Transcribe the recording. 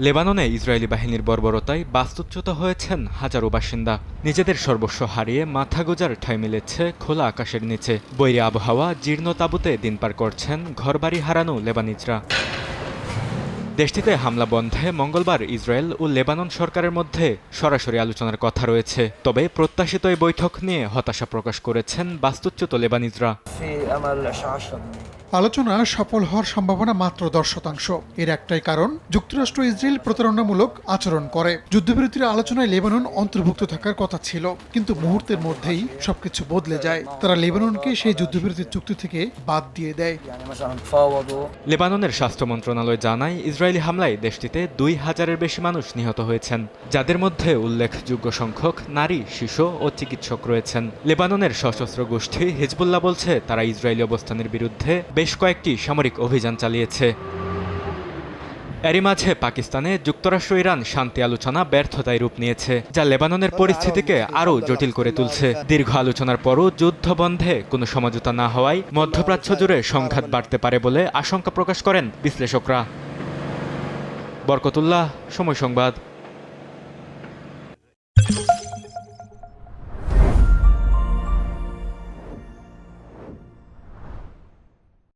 লেবাননে ইসরায়েলি বাহিনীর বর্বরতায় বাস্তুচ্যুত হয়েছেন হাজারো বাসিন্দা। নিজেদের সর্বস্ব হারিয়ে মাথা গোঁজার ঠাঁই মিলেছে খোলা আকাশের নিচে। বৈরী আবহাওয়া, জীর্ণ তাঁবুতে দিন পার করছেন ঘরবাড়ি হারানো লেবানিজরা। দেশটিতে হামলা বন্ধে মঙ্গলবার ইসরায়েল ও লেবানন সরকারের মধ্যে সরাসরি আলোচনার কথা রয়েছে। তবে প্রত্যাশিত এই বৈঠক নিয়ে হতাশা প্রকাশ করেছেন বাস্তুচ্যুত লেবানিজরা। আলোচনা সফল হওয়ার সম্ভাবনা মাত্র 10%। এর একটাই কারণ, যুক্তরাষ্ট্র ইসরায়েল প্রতারণামূলক আচরণ করে। যুদ্ধবিরতির আলোচনায় লেবানন অন্তর্ভুক্ত থাকার কথা ছিল, কিন্তু মুহূর্তের মধ্যেই সবকিছু বদলে যায়। তারা লেবাননকে সেই যুদ্ধবিরতির চুক্তি থেকে বাদ দিয়ে দেয়। লেবাননের স্বাস্থ্য মন্ত্রণালয় জানায়, ইসরায়েলি হামলায় দেশটিতে 2000-এর বেশি মানুষ নিহত হয়েছেন, যাদের মধ্যে উল্লেখযোগ্য সংখ্যক নারী, শিশু ও চিকিৎসক রয়েছেন। লেবাননের সশস্ত্র গোষ্ঠী হিজবুল্লাহ বলছে, তারা ইসরায়েলি অবস্থানের বিরুদ্ধে বেশ কয়েকটি সামরিক অভিযান চালিয়েছে। এরই মাঝে পাকিস্তানে যুক্তরাষ্ট্র ইরান শান্তি আলোচনা ব্যর্থতায় রূপ নিয়েছে, যা লেবাননের পরিস্থিতিকে আরও জটিল করে তুলছে। দীর্ঘ আলোচনার পরও যুদ্ধ বন্ধে কোনো সমঝোতা না হওয়ায় মধ্যপ্রাচ্য জুড়ে সংঘাত বাড়তে পারে বলে আশঙ্কা প্রকাশ করেন বিশ্লেষকরা। বরকতুল্লাহ, সময় সংবাদ।